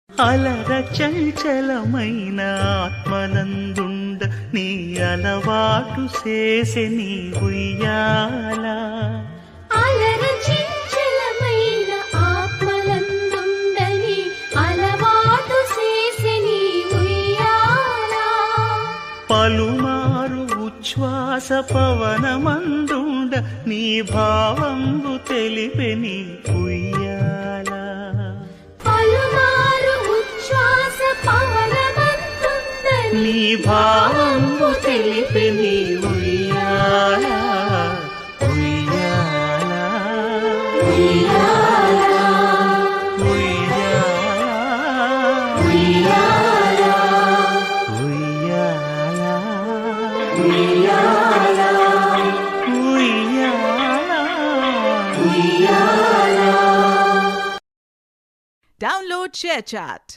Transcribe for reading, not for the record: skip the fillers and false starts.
అలర చంచలమైన ఆత్మనందుండ నీ అలవాటు చేసే నీ ఉయ్యాల. అలర చంచలమైన ఆత్మనందుండ నీ అలవాటు చేసే నీ ఉయ్యాల. పలుమారు ఉచ్ఛ్వాస పవనమందుండ నీ భావంబు తెలిపే నీ ఉయ్యాల. నీ భావంబు తెలిపే నీ ఉయ్యాల. ఉయ్యాల ఉయ్యాల ఉయ్యాల ఉయ్యాల ఉయ్యాల ఉయ్యాల. Download ShareChat.